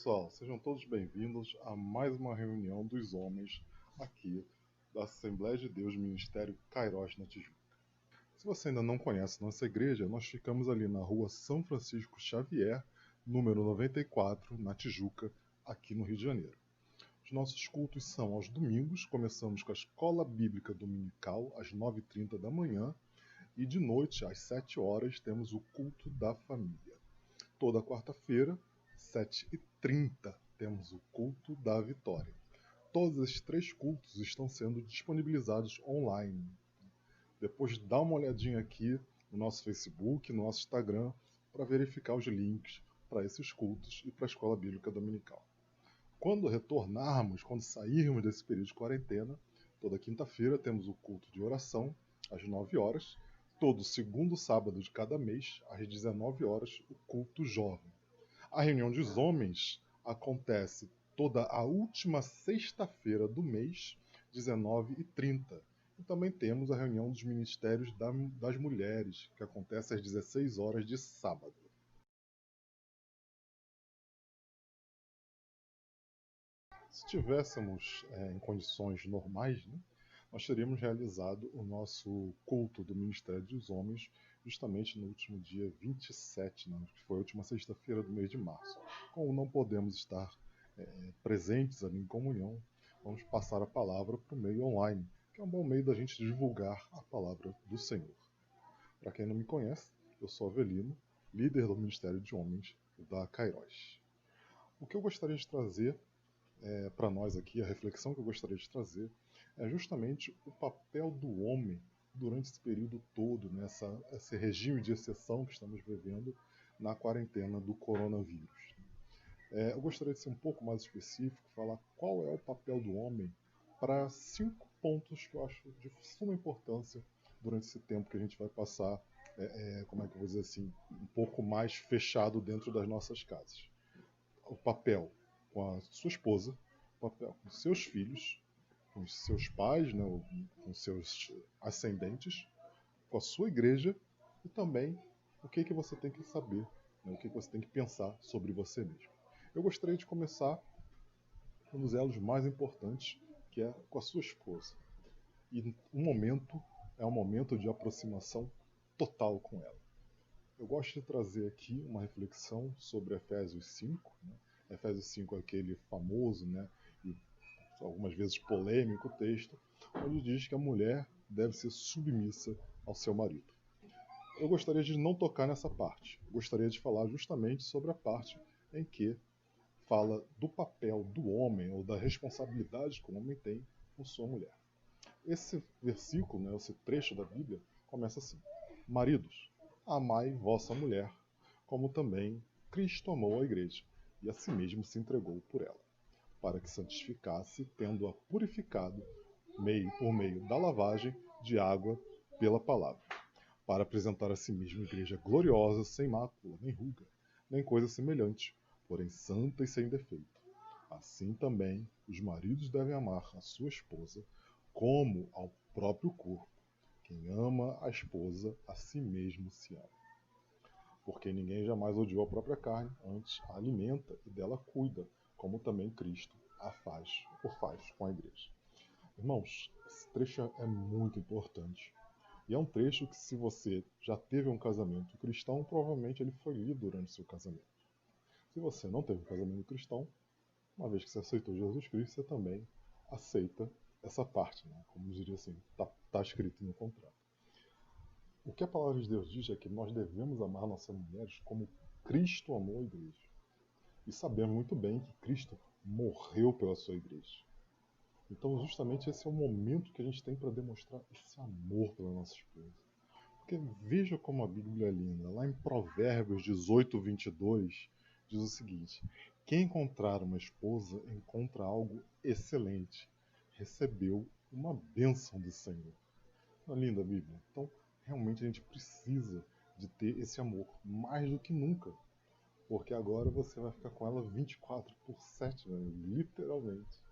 pessoal, sejam todos bem-vindos a mais uma reunião dos homens aqui da Assembleia de Deus Ministério Kairos na Tijuca. Se você ainda não conhece nossa igreja, nós ficamos ali na rua São Francisco Xavier, número 94, na Tijuca, aqui no Rio de Janeiro. Os nossos cultos são aos domingos, começamos com a Escola Bíblica Dominical, às 9h30 da manhã, e de noite, às 7 horas, temos o culto da família. Toda quarta-feira, 7h30, temos o culto da vitória. Todos esses 3 cultos estão sendo disponibilizados online. Depois dá uma olhadinha aqui no nosso Facebook, no nosso Instagram, para verificar os links para esses cultos e para a Escola Bíblica Dominical. Quando retornarmos, quando sairmos desse período de quarentena, toda quinta-feira temos o culto de oração, às 9 horas, todo segundo sábado de cada mês, às 19 horas, o culto jovem. A reunião dos homens acontece toda a última sexta-feira do mês, 19h30. E também temos a reunião dos ministérios das mulheres, que acontece às 16 horas de sábado. Se tivéssemos em condições normais, né, nós teríamos realizado o nosso culto do Ministério dos Homens justamente no último dia 27, né, que foi a última sexta-feira do mês de março. Como não podemos estar presentes ali em comunhão, vamos passar a palavra para o meio online, que é um bom meio da gente divulgar a palavra do Senhor. Para quem não me conhece, eu sou Avelino, líder do Ministério de Homens da Kairos. O que eu gostaria de trazer para nós aqui, a reflexão que eu gostaria de trazer, é justamente o papel do homem durante esse período todo, esse regime de exceção que estamos vivendo na quarentena do coronavírus. Eu gostaria de ser um pouco mais específico, falar qual é o papel do homem para 5 pontos que eu acho de suma importância durante esse tempo que a gente vai passar, como é que eu vou dizer assim, um pouco mais fechado dentro das nossas casas. O papel com a sua esposa, o papel com seus filhos, com os seus pais, né, com seus ascendentes, com a sua igreja e também o que você tem que saber, né, o que você tem que pensar sobre você mesmo. Eu gostaria de começar com um dos elos mais importantes, que é com a sua esposa. E é um momento de aproximação total com ela. Eu gosto de trazer aqui uma reflexão sobre Efésios 5. Né? Efésios 5 é aquele famoso, né, e algumas vezes polêmico texto, onde diz que a mulher deve ser submissa ao seu marido. Eu gostaria de não tocar nessa parte. Gostaria de falar justamente sobre a parte em que fala do papel do homem ou da responsabilidade que o homem tem com sua mulher. Esse versículo, né, esse trecho da Bíblia, começa assim: Maridos, amai vossa mulher, como também Cristo amou a igreja, e a si mesmo se entregou por ela, para que santificasse, tendo-a purificado por meio da lavagem de água pela palavra, para apresentar a si mesmo igreja gloriosa, sem mácula, nem ruga, nem coisa semelhante, porém santa e sem defeito. Assim também os maridos devem amar a sua esposa como ao próprio corpo. Quem ama a esposa, a si mesmo se ama. Porque ninguém jamais odiou a própria carne, antes a alimenta e dela cuida, como também Cristo o faz com a igreja. Irmãos, esse trecho é muito importante. E é um trecho que, se você já teve um casamento cristão, provavelmente ele foi lido durante o seu casamento. Se você não teve um casamento cristão, uma vez que você aceitou Jesus Cristo, você também aceita essa parte, né? Como diria assim, está escrito no contrato. O que a palavra de Deus diz é que nós devemos amar nossas mulheres como Cristo amou a igreja. E sabemos muito bem que Cristo morreu pela sua igreja. Então, justamente esse é o momento que a gente tem para demonstrar esse amor pela nossa esposa. Porque veja como a Bíblia é linda. Lá em Provérbios 18, 22, diz o seguinte: quem encontrar uma esposa encontra algo excelente. Recebeu uma bênção do Senhor. Não é linda a Bíblia? Então, realmente a gente precisa de ter esse amor, mais do que nunca. Porque agora você vai ficar com ela 24/7, né? Literalmente.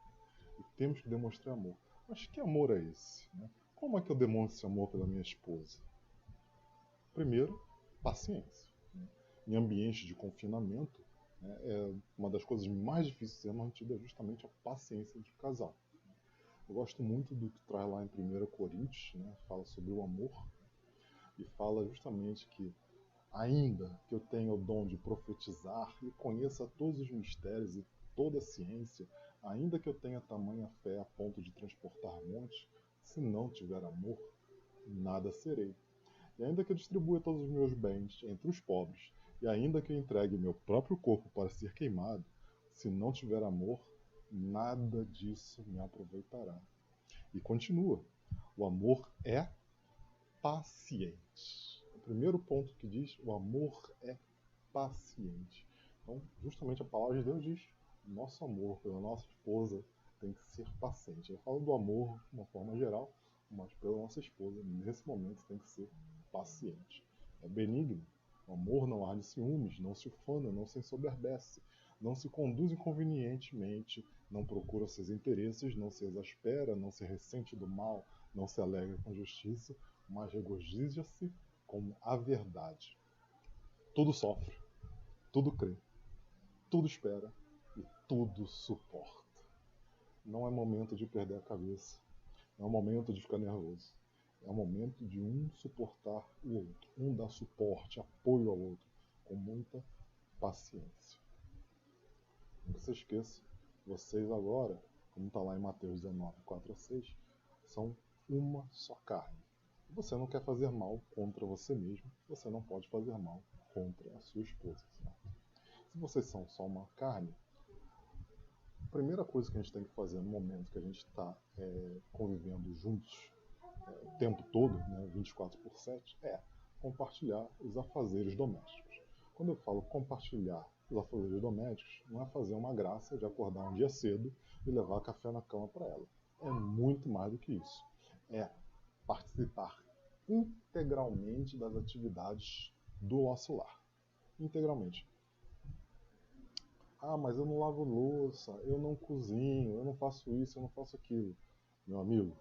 E temos que demonstrar amor. Mas que amor é esse? Né? Como é que eu demonstro esse amor pela minha esposa? Primeiro, paciência. Né? Em ambiente de confinamento, né? Uma das coisas mais difíceis de ser mantida é justamente a paciência de casal. Eu gosto muito do que traz lá em 1 Coríntios, né? Fala sobre o amor e fala justamente que ainda que eu tenha o dom de profetizar e conheça todos os mistérios e toda a ciência, ainda que eu tenha tamanha fé a ponto de transportar montes, se não tiver amor, nada serei. E ainda que eu distribua todos os meus bens entre os pobres, e ainda que eu entregue meu próprio corpo para ser queimado, se não tiver amor, nada disso me aproveitará. E continua: o amor é paciente. O primeiro ponto que diz: o amor é paciente. Então, justamente a palavra de Deus diz: nosso amor pela nossa esposa tem que ser paciente. Eu falo do amor de uma forma geral, mas pela nossa esposa, nesse momento, tem que ser paciente. É benigno. O amor não arde ciúmes, não se ufana, não se ensoberbece, não se conduz inconvenientemente, não procura seus interesses, não se exaspera, não se ressente do mal, não se alegra com justiça, mas regozija-se com a verdade. Tudo sofre, tudo crê, tudo espera e tudo suporta. Não é momento de perder a cabeça, não é momento de ficar nervoso. É o momento de um suportar o outro, um dar suporte, apoio ao outro, com muita paciência. Nunca se esqueça, vocês agora, como está lá em Mateus 19, 4 a 6, são uma só carne. E você não quer fazer mal contra você mesmo, você não pode fazer mal contra a sua esposa. Certo? Se vocês são só uma carne, a primeira coisa que a gente tem que fazer no momento que a gente está convivendo juntos o tempo todo, né, 24/7, é compartilhar os afazeres domésticos. Quando eu falo compartilhar os afazeres domésticos, não é fazer uma graça de acordar um dia cedo e levar café na cama para ela. É muito mais do que isso. É participar integralmente das atividades do nosso lar. Integralmente. Ah, mas eu não lavo louça, eu não cozinho, eu não faço isso, eu não faço aquilo. Meu amigo,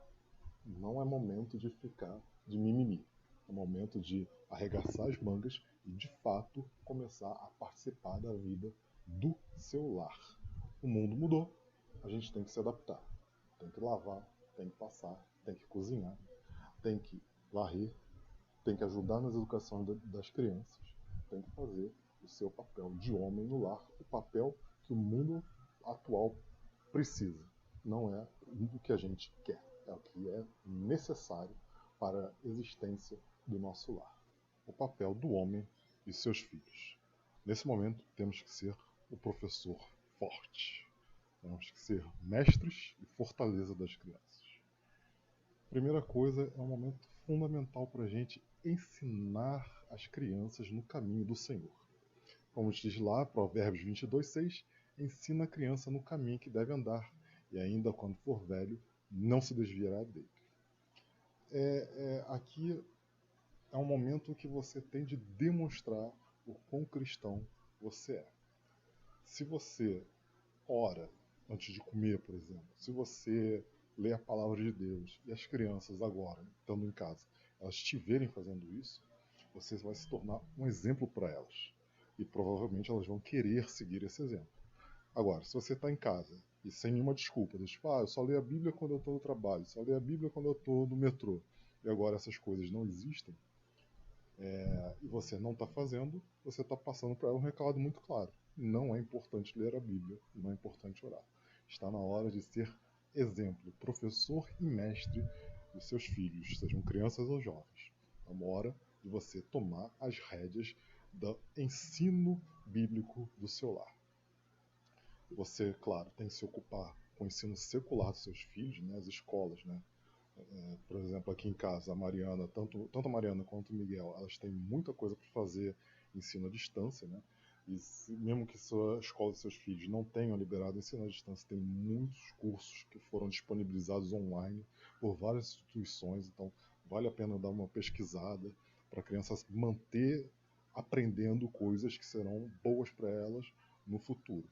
não é momento de ficar de mimimi. É momento de arregaçar as mangas e, de fato, começar a participar da vida do seu lar. O mundo mudou, a gente tem que se adaptar. Tem que lavar, tem que passar, tem que cozinhar, tem que varrer, tem que ajudar nas educações das crianças, tem que fazer o seu papel de homem no lar, o papel que o mundo atual precisa. Não é o que a gente quer, é o que é necessário para a existência do nosso lar. O papel do homem e seus filhos. Nesse momento, temos que ser o professor forte. Temos que ser mestres e fortaleza das crianças. Primeira coisa, é um momento fundamental para a gente ensinar as crianças no caminho do Senhor. Como diz lá, Provérbios 22:6, ensina a criança no caminho que deve andar, e ainda quando for velho, não se desviará dele. Aqui é um momento que você tem de demonstrar o quão cristão você é. Se você ora antes de comer, por exemplo, se você lê a palavra de Deus e as crianças agora, estando em casa, elas te verem fazendo isso, você vai se tornar um exemplo para elas. E provavelmente elas vão querer seguir esse exemplo. Agora, se você está em casa e sem nenhuma desculpa, tipo, eu só leio a Bíblia quando eu estou no trabalho, só leio a Bíblia quando eu estou no metrô, e agora essas coisas não existem, e você não está fazendo, você está passando para ela um recado muito claro. Não é importante ler a Bíblia, não é importante orar. Está na hora de ser exemplo, professor e mestre dos seus filhos, sejam crianças ou jovens. É uma hora de você tomar as rédeas do ensino bíblico do seu lar. Você, claro, tem que se ocupar com o ensino secular dos seus filhos, né, as escolas, né? Por exemplo, aqui em casa, a Mariana, tanto a Mariana quanto o Miguel, elas têm muita coisa para fazer ensino à distância, né? E mesmo que sua escola e seus filhos não tenham liberado ensino à distância, tem muitos cursos que foram disponibilizados online por várias instituições, então vale a pena dar uma pesquisada para a criança manter aprendendo coisas que serão boas para elas no futuro.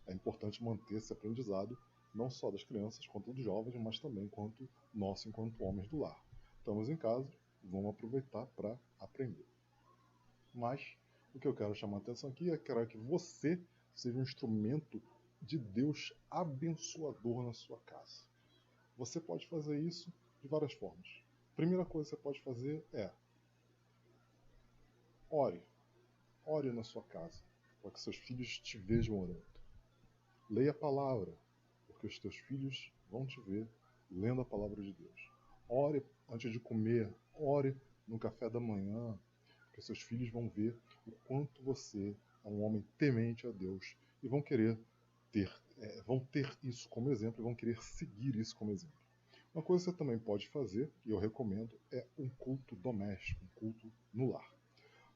É importante manter esse aprendizado, não só das crianças quanto dos jovens, mas também quanto nós, enquanto homens do lar. Estamos em casa, vamos aproveitar para aprender. Mas o que eu quero chamar a atenção aqui é que você seja um instrumento de Deus abençoador na sua casa. Você pode fazer isso de várias formas. A primeira coisa que você pode fazer é ore. Ore na sua casa, para que seus filhos te vejam orando. Leia a palavra, porque os teus filhos vão te ver lendo a palavra de Deus. Ore antes de comer, ore no café da manhã, porque seus filhos vão ver o quanto você é um homem temente a Deus e vão querer vão ter isso como exemplo e vão querer seguir isso como exemplo. Uma coisa que você também pode fazer, e eu recomendo, é um culto doméstico, um culto no lar.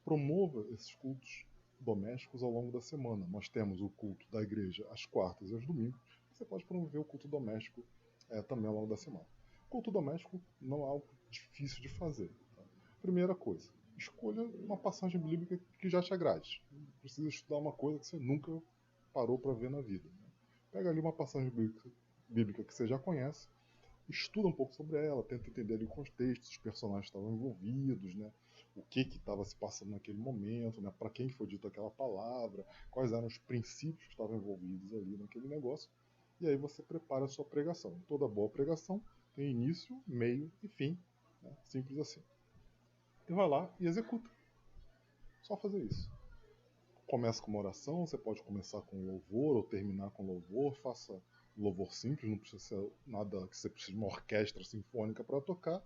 Promova esses cultos domésticos ao longo da semana. Nós temos o culto da igreja às quartas e aos domingos. Você pode promover o culto doméstico também ao longo da semana. Culto doméstico não é algo difícil de fazer. Tá? Primeira coisa, escolha uma passagem bíblica que já te agrade. Não precisa estudar uma coisa que você nunca parou para ver na vida. Né? Pega ali uma passagem bíblica que você já conhece, estuda um pouco sobre ela, tenta entender ali o contexto, os personagens estavam envolvidos, né? O que estava se passando naquele momento, né? Para quem foi dito aquela palavra, quais eram os princípios que estavam envolvidos ali naquele negócio. E aí você prepara a sua pregação. Toda boa pregação tem início, meio e fim. Né? Simples assim. E vai lá e executa. Só fazer isso. Começa com uma oração, você pode começar com louvor ou terminar com louvor, faça louvor simples, não precisa ser nada que você precise de uma orquestra sinfônica para tocar,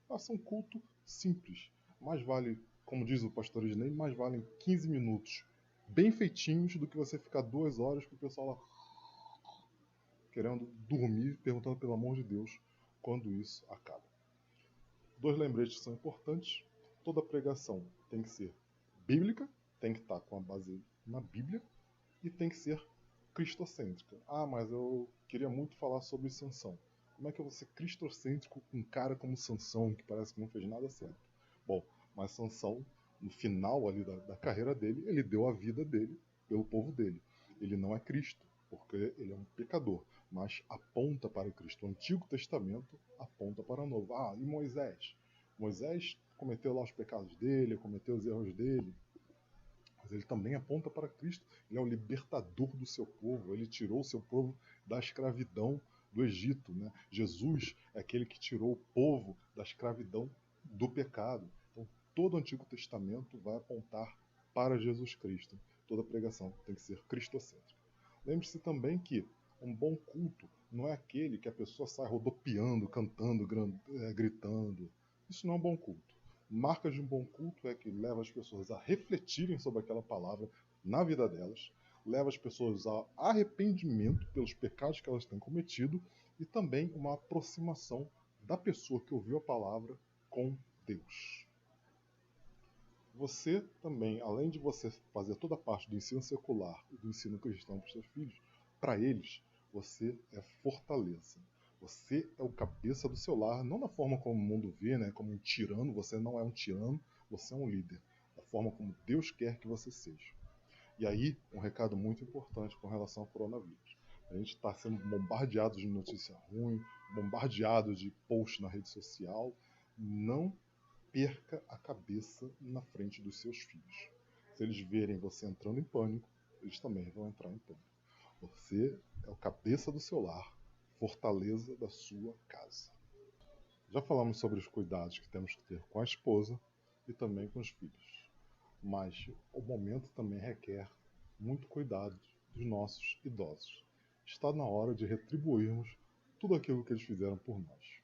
faça um culto simples. Mais vale, como diz o pastor Isnei, mais valem 15 minutos bem feitinhos do que você ficar 2 horas com o pessoal lá querendo dormir, perguntando pelo amor de Deus quando isso acaba. 2 lembretes que são importantes. Toda pregação tem que ser bíblica, tem que estar com a base na Bíblia e tem que ser cristocêntrica. Ah, mas eu queria muito falar sobre Sansão. Como é que eu vou ser cristocêntrico com um cara como Sansão, que parece que não fez nada certo? Bom, mas Sansão, no final ali da carreira dele, ele deu a vida dele pelo povo dele. Ele não é Cristo, porque ele é um pecador, mas aponta para Cristo. O Antigo Testamento aponta para o Novo. Ah, e Moisés? Moisés cometeu lá os pecados dele, cometeu os erros dele, mas ele também aponta para Cristo. Ele é o libertador do seu povo, ele tirou o seu povo da escravidão do Egito. Né? Jesus é aquele que tirou o povo da escravidão do pecado. Então, todo o Antigo Testamento vai apontar para Jesus Cristo. Toda pregação tem que ser cristocêntrica. Lembre-se também que um bom culto não é aquele que a pessoa sai rodopiando, cantando, gritando. Isso não é um bom culto. Marcas de um bom culto é que leva as pessoas a refletirem sobre aquela palavra na vida delas, leva as pessoas a arrependimento pelos pecados que elas têm cometido e também uma aproximação da pessoa que ouviu a palavra com Deus. Você também, além de você fazer toda a parte do ensino secular e do ensino cristão para os seus filhos, para eles você é fortaleza. Você é o cabeça do seu lar, não da forma como o mundo vê, né, como um tirano. Você não é um tirano, você é um líder. Da forma como Deus quer que você seja. E aí, um recado muito importante com relação ao coronavírus. A gente está sendo bombardeado de notícia ruim, bombardeado de post na rede social. Não perca a cabeça na frente dos seus filhos. Se eles verem você entrando em pânico, eles também vão entrar em pânico. Você é o cabeça do seu lar, fortaleza da sua casa. Já falamos sobre os cuidados que temos que ter com a esposa e também com os filhos. Mas o momento também requer muito cuidado dos nossos idosos. Está na hora de retribuirmos tudo aquilo que eles fizeram por nós.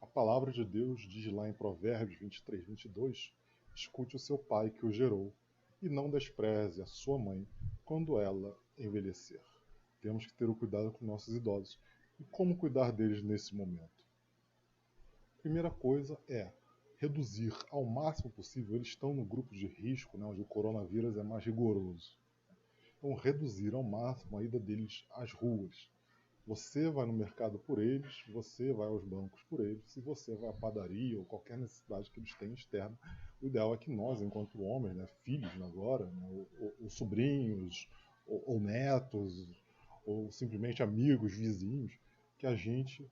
A palavra de Deus diz lá em Provérbios 23, 22, escute o seu pai que o gerou e não despreze a sua mãe quando ela envelhecer. Temos que ter o cuidado com nossos idosos. E como cuidar deles nesse momento? Primeira coisa é reduzir ao máximo possível. Eles estão no grupo de risco, né, onde o coronavírus é mais rigoroso. Então, reduzir ao máximo a ida deles às ruas. Você vai no mercado por eles, você vai aos bancos por eles, se você vai à padaria ou qualquer necessidade que eles tenham externa, o ideal é que nós, enquanto homens, né, filhos agora, né, ou sobrinhos, ou netos, ou simplesmente amigos, vizinhos, que a gente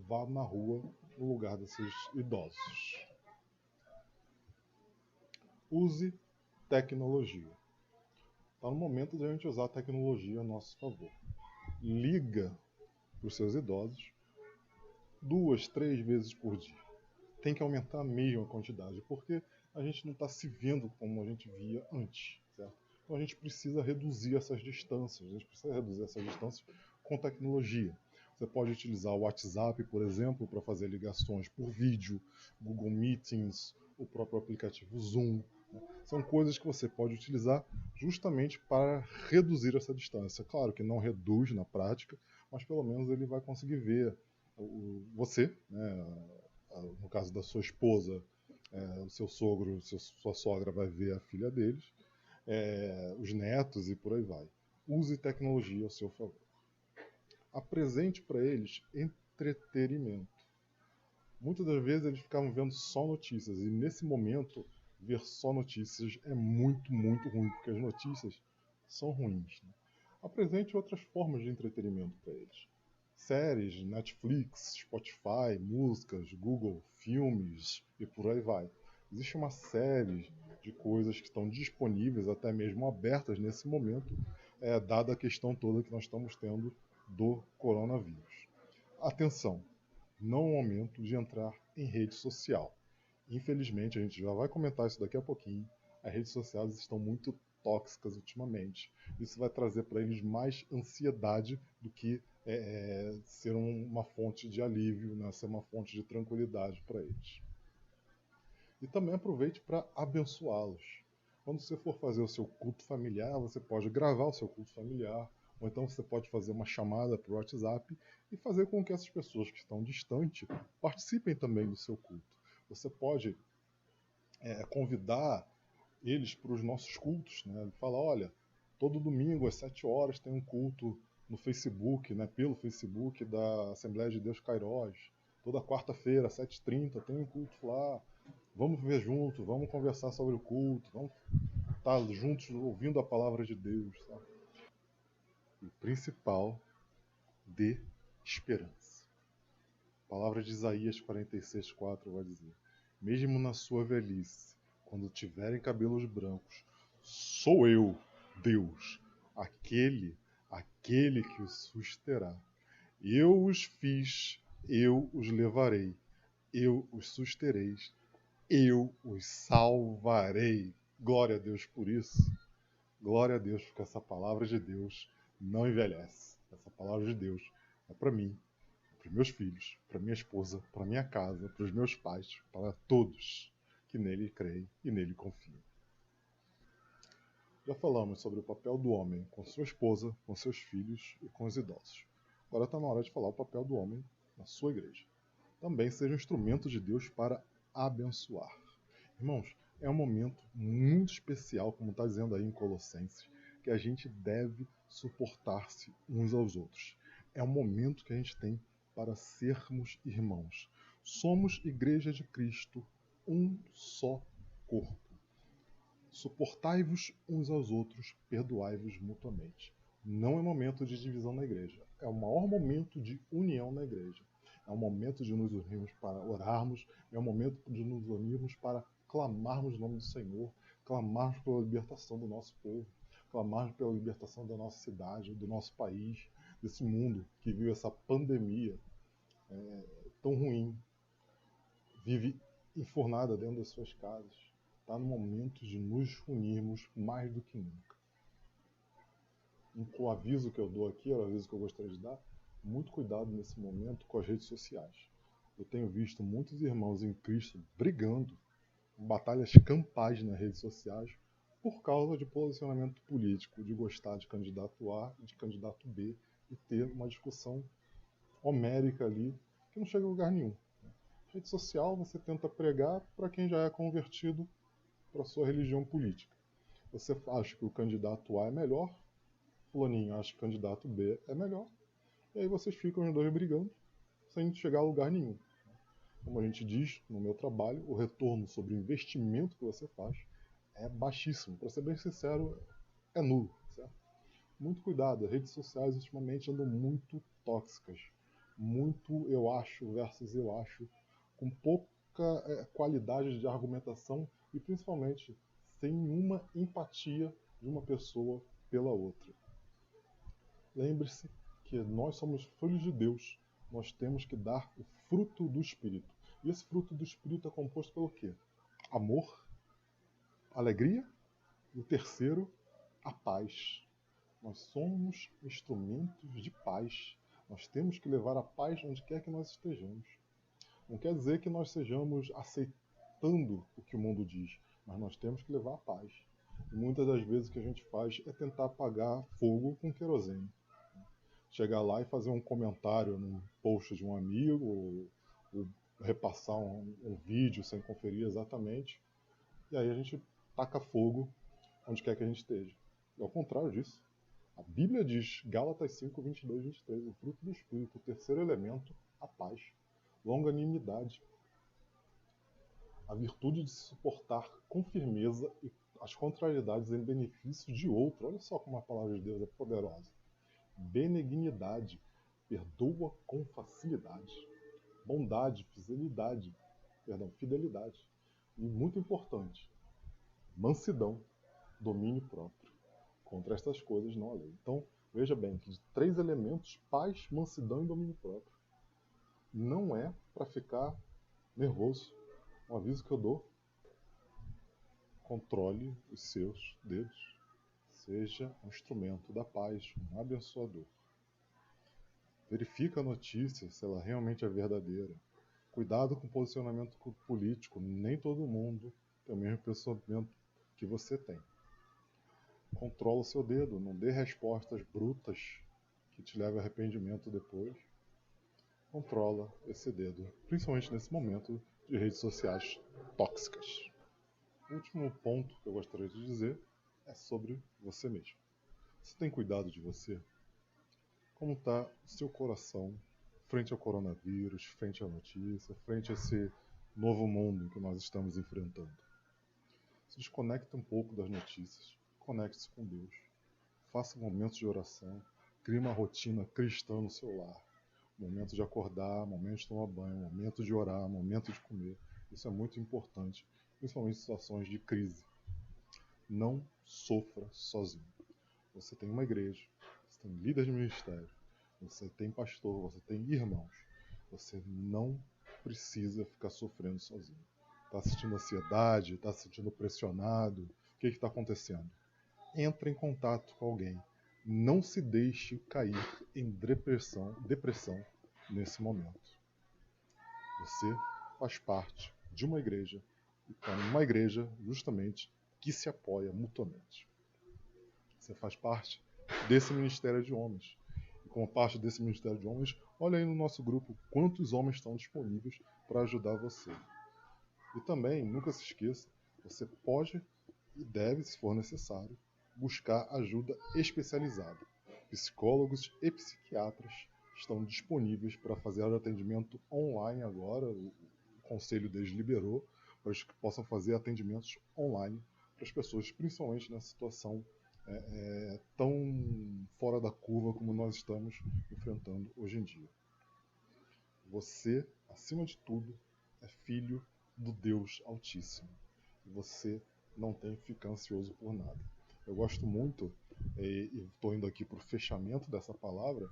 vá na rua no lugar desses idosos. Use tecnologia. Está no momento de a gente usar a tecnologia a nosso favor. Liga para os seus idosos 2, 3 vezes por dia. Tem que aumentar mesmo a quantidade, porque a gente não está se vendo como a gente via antes, certo? Então a gente precisa reduzir essas distâncias, com tecnologia. Você pode utilizar o WhatsApp, por exemplo, para fazer ligações por vídeo, Google Meetings, o próprio aplicativo Zoom. Né? São coisas que você pode utilizar justamente para reduzir essa distância. Claro que não reduz na prática, mas pelo menos ele vai conseguir ver você, né? No caso da sua esposa, o seu sogro, sua sogra vai ver a filha deles, os netos e por aí vai. Use tecnologia ao seu favor. Apresente para eles entretenimento. Muitas das vezes eles ficavam vendo só notícias, e nesse momento, ver só notícias é muito, muito ruim, porque as notícias são ruins. Né? Apresente outras formas de entretenimento para eles. Séries, Netflix, Spotify, músicas, Google, filmes e por aí vai. Existe uma série de coisas que estão disponíveis, até mesmo abertas nesse momento, dada a questão toda que nós estamos tendo do coronavírus. Atenção, não é o momento de entrar em rede social. Infelizmente, a gente já vai comentar isso daqui a pouquinho, as redes sociais estão muito tóxicas ultimamente. Isso vai trazer para eles mais ansiedade do que ser uma fonte de alívio, né? Ser uma fonte de tranquilidade para eles. E também aproveite para abençoá-los. Quando você for fazer o seu culto familiar, você pode gravar o seu culto familiar, ou então você pode fazer uma chamada para o WhatsApp e fazer com que essas pessoas que estão distantes participem também do seu culto. Você pode convidar eles para os nossos cultos, né? Fala, olha, todo domingo às 7 horas tem um culto no Facebook, né? Pelo Facebook da Assembleia de Deus Cairós. Toda quarta-feira, às 7h30, tem um culto lá. Vamos ver juntos, vamos conversar sobre o culto, vamos estar juntos ouvindo a palavra de Deus. Sabe? E o principal, dê esperança. A palavra de Isaías 46:4 vai dizer: mesmo na sua velhice, quando tiverem cabelos brancos, sou eu, Deus, aquele que os susterá. Eu os fiz, eu os levarei, eu os susterei, eu os salvarei. Glória a Deus por isso. Glória a Deus, porque essa palavra de Deus não envelhece. Essa palavra de Deus é para mim, para os meus filhos, para minha esposa, para minha casa, para os meus pais, para todos que nele creem e nele confiam. Já falamos sobre o papel do homem com sua esposa, com seus filhos e com os idosos. Agora está na hora de falar o papel do homem na sua igreja. Também seja um instrumento de Deus para abençoar. Irmãos, é um momento muito especial, como está dizendo aí em Colossenses, que a gente deve suportar-se uns aos outros. É um momento que a gente tem para sermos irmãos. Somos igreja de Cristo, um só corpo. Suportai-vos uns aos outros, perdoai-vos mutuamente. Não é momento de divisão na igreja, é o maior momento de união na igreja. É um momento de nos unirmos para orarmos, é um momento de nos unirmos para clamarmos o nome do Senhor, clamarmos pela libertação do nosso povo, clamarmos pela libertação da nossa cidade, do nosso país, desse mundo que vive essa pandemia tão ruim, vive enfornada dentro das suas casas. Está no momento de nos unirmos mais do que nunca. O aviso que eu dou aqui, o aviso que eu gostaria de dar, muito cuidado nesse momento com as redes sociais. Eu tenho visto muitos irmãos em Cristo brigando, batalhas campais nas redes sociais, por causa de posicionamento político, de gostar de candidato A e de candidato B, e ter uma discussão homérica ali, que não chega a lugar nenhum. Rede social, você tenta pregar para quem já é convertido para a sua religião política. Você acha que o candidato A é melhor, fulaninho acha que o candidato B é melhor, e aí vocês ficam os dois brigando, sem chegar a lugar nenhum. Como a gente diz no meu trabalho, o retorno sobre o investimento que você faz é baixíssimo. Para ser bem sincero, é nulo. Certo? Muito cuidado, as redes sociais ultimamente andam muito tóxicas. Muito eu acho versus eu acho, com pouca qualidade de argumentação e principalmente sem nenhuma empatia de uma pessoa pela outra. Lembre-se que nós somos filhos de Deus, nós temos que dar o fruto do Espírito. E esse fruto do Espírito é composto pelo quê? Amor, alegria e o terceiro, a paz. Nós somos instrumentos de paz. Nós temos que levar a paz onde quer que nós estejamos. Não quer dizer que nós sejamos aceitando o que o mundo diz, mas nós temos que levar a paz. E muitas das vezes o que a gente faz é tentar apagar fogo com querosene. Chegar lá e fazer um comentário num post de um amigo, ou repassar um vídeo sem conferir exatamente, e aí a gente taca fogo onde quer que a gente esteja. É o contrário disso. A Bíblia diz, Gálatas 5, 22, 23, o fruto do Espírito, o terceiro elemento, a paz, longanimidade, a virtude de se suportar com firmeza e as contrariedades em benefício de outro. Olha só como a palavra de Deus é poderosa. Benignidade, perdoa com facilidade. Bondade, fidelidade. E muito importante, mansidão, domínio próprio. Contra estas coisas não há lei. Então, veja bem que de 3 elementos, paz, mansidão e domínio próprio. Não é para ficar nervoso. Um aviso que eu dou: controle os seus dedos. Seja um instrumento da paz, um abençoador. Verifica a notícia se ela realmente é verdadeira. Cuidado com o posicionamento político. Nem todo mundo tem o mesmo pensamento que você tem. Controla o seu dedo. Não dê respostas brutas que te levem a arrependimento depois. Controla esse dedo, principalmente nesse momento de redes sociais tóxicas. O último ponto que eu gostaria de dizer é sobre você mesmo. Você tem cuidado de você? Como está o seu coração frente ao coronavírus, frente à notícia, frente a esse novo mundo que nós estamos enfrentando? Se desconecte um pouco das notícias, conecte-se com Deus, faça momentos de oração, crie uma rotina cristã no seu lar. Momento de acordar, momento de tomar banho, momento de orar, momento de comer. Isso é muito importante, principalmente em situações de crise. Não sofra sozinho. Você tem uma igreja, você tem líder de ministério, você tem pastor, você tem irmãos. Você não precisa ficar sofrendo sozinho. Está sentindo ansiedade, está se sentindo pressionado, o que está acontecendo? Entre em contato com alguém. Não se deixe cair em depressão nesse momento. Você faz parte de uma igreja e está numa igreja justamente que se apoia mutuamente. Você faz parte desse ministério de homens. E como parte desse ministério de homens, olha aí no nosso grupo quantos homens estão disponíveis para ajudar você. E também, nunca se esqueça, você pode e deve, se for necessário, buscar ajuda especializada. Psicólogos e psiquiatras estão disponíveis para fazer atendimento online agora. O conselho deles liberou para que possam fazer atendimentos online para as pessoas, principalmente nessa situação tão fora da curva como nós estamos enfrentando hoje em dia. Você, acima de tudo, é filho do Deus Altíssimo. E você não tem que ficar ansioso por nada. Eu gosto muito, e estou indo aqui para o fechamento dessa palavra,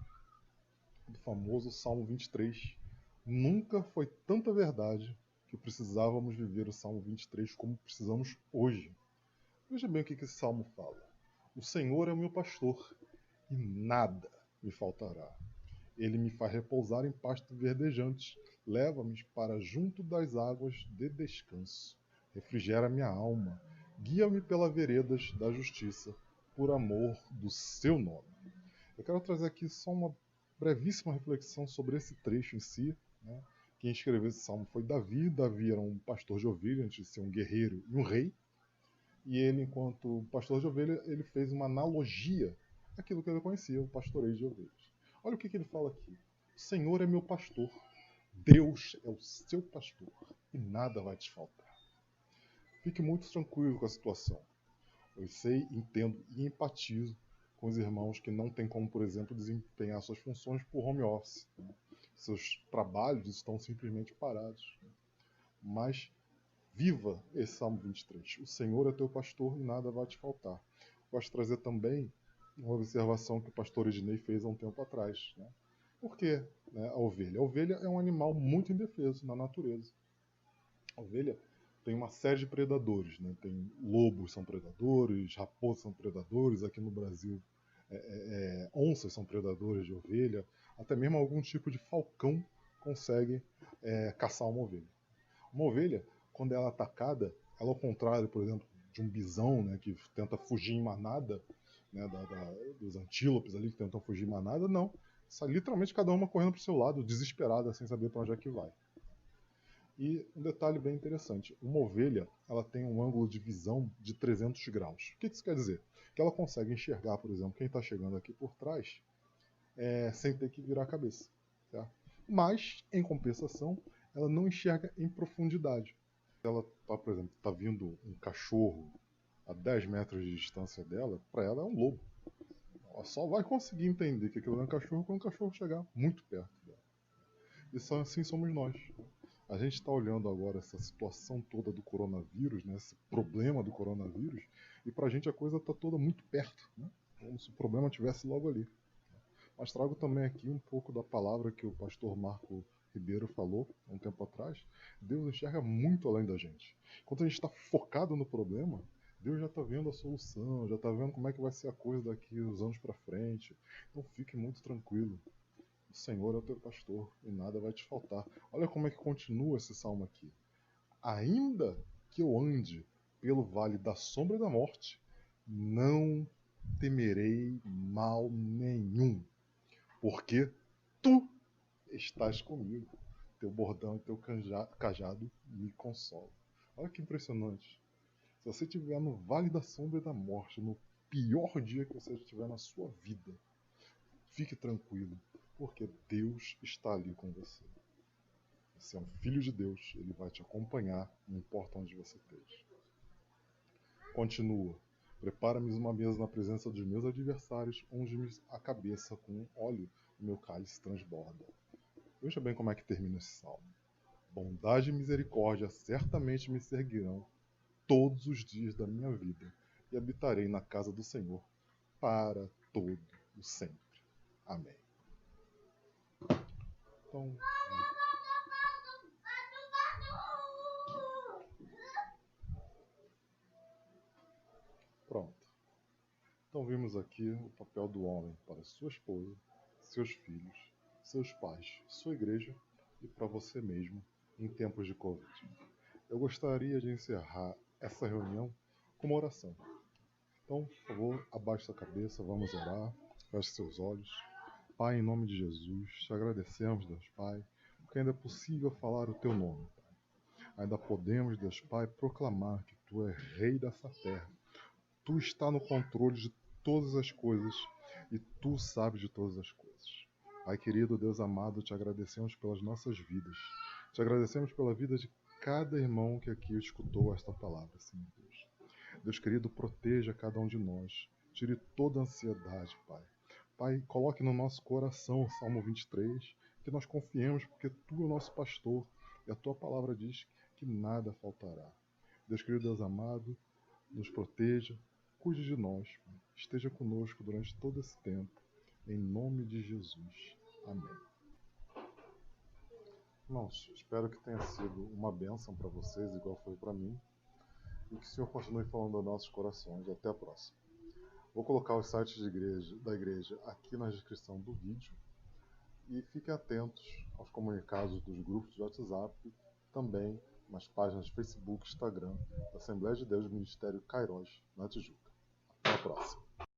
do famoso Salmo 23. Nunca foi tanta verdade que precisávamos viver o Salmo 23 como precisamos hoje. Veja bem o que esse Salmo fala. O Senhor é o meu pastor e nada me faltará. Ele me faz repousar em pastos verdejantes, leva-me para junto das águas de descanso. Refrigera minha alma, guia-me pelas veredas da justiça, por amor do seu nome. Eu quero trazer aqui só uma brevíssima reflexão sobre esse trecho em si. Né? Quem escreveu esse salmo foi Davi. Davi era um pastor de ovelhas, antes de ser um guerreiro e um rei. E ele, enquanto pastor de ovelha, ele fez uma analogia àquilo que ele conhecia, o pastoreio de ovelhas. Olha o que ele fala aqui. O Senhor é meu pastor, Deus é o seu pastor, e nada vai te faltar. Fique muito tranquilo com a situação. Eu sei, entendo e empatizo com os irmãos que não têm como, por exemplo, desempenhar suas funções por home office. Seus trabalhos estão simplesmente parados. Mas viva esse Salmo 23. O Senhor é teu pastor e nada vai te faltar. Gosto de trazer também uma observação que o pastor Ednei fez há um tempo atrás. Né? Por quê, né, a ovelha? A ovelha é um animal muito indefeso na natureza. A ovelha tem uma série de predadores. Né? Tem lobos são predadores, raposas são predadores, aqui no Brasil onças são predadores de ovelha, até mesmo algum tipo de falcão consegue caçar uma ovelha. Uma ovelha, quando ela é atacada, ela ao contrário, por exemplo, de um bisão, né, que tenta fugir em manada, né, dos antílopes ali que tentam fugir em manada, não. Sai literalmente cada uma correndo para o seu lado, desesperada, sem saber para onde é que vai. E um detalhe bem interessante, uma ovelha ela tem um ângulo de visão de 300 graus. O que isso quer dizer? Que ela consegue enxergar, por exemplo, quem está chegando aqui por trás sem ter que virar a cabeça. Certo? Mas, em compensação, ela não enxerga em profundidade. Ela tá, por exemplo, está vindo um cachorro a 10 metros de distância dela, para ela é um lobo. Ela só vai conseguir entender que aquilo é um cachorro quando o cachorro chegar muito perto dela. E assim somos nós. A gente está olhando agora essa situação toda do coronavírus, né, esse problema do coronavírus, e para a gente a coisa está toda muito perto, né, como se o problema estivesse logo ali. Mas trago também aqui um pouco da palavra que o pastor Marco Ribeiro falou há um tempo atrás. Deus enxerga muito além da gente. Enquanto a gente está focado no problema, Deus já está vendo a solução, já está vendo como é que vai ser a coisa daqui uns anos para frente. Então fique muito tranquilo. O Senhor é o teu pastor e nada vai te faltar. Olha como é que continua esse salmo aqui. Ainda que eu ande pelo vale da sombra da morte, não temerei mal nenhum, porque tu estás comigo. Teu bordão e teu cajado me consolam. Olha que impressionante. Se você estiver no vale da sombra da morte, no pior dia que você estiver na sua vida, fique tranquilo, porque Deus está ali com você. Você é um filho de Deus, ele vai te acompanhar, não importa onde você esteja. Continua. Prepara-me uma mesa na presença dos meus adversários, unge-me a cabeça com óleo, e meu cálice transborda. Veja bem como é que termina esse salmo. Bondade e misericórdia certamente me seguirão todos os dias da minha vida, e habitarei na casa do Senhor para todo o sempre. Amém. Então, pronto. Então vimos aqui o papel do homem para sua esposa, seus filhos, seus pais, sua igreja e para você mesmo em tempos de Covid. Eu gostaria de encerrar essa reunião com uma oração. Então, por favor, abaixe sua cabeça, vamos orar, feche seus olhos. Pai, em nome de Jesus, te agradecemos, Deus Pai, porque ainda é possível falar o teu nome, Pai. Ainda podemos, Deus Pai, proclamar que tu és rei dessa terra. Tu está no controle de todas as coisas e tu sabes de todas as coisas. Pai querido, Deus amado, te agradecemos pelas nossas vidas. Te agradecemos pela vida de cada irmão que aqui escutou esta palavra, Senhor Deus. Deus querido, proteja cada um de nós. Tire toda a ansiedade, Pai. Pai, coloque no nosso coração o Salmo 23, que nós confiemos, porque Tu é o nosso pastor, e a Tua palavra diz que nada faltará. Deus querido, Deus amado, nos proteja, cuide de nós, Pai. Esteja conosco durante todo esse tempo, em nome de Jesus. Amém. Irmãos, espero que tenha sido uma bênção para vocês, igual foi para mim, e que o Senhor continue falando aos nossos corações. Até a próxima. Vou colocar os sites da igreja aqui na descrição do vídeo e fiquem atentos aos comunicados dos grupos de WhatsApp, também nas páginas Facebook e Instagram da Assembleia de Deus do Ministério Kairos, na Tijuca. Até a próxima.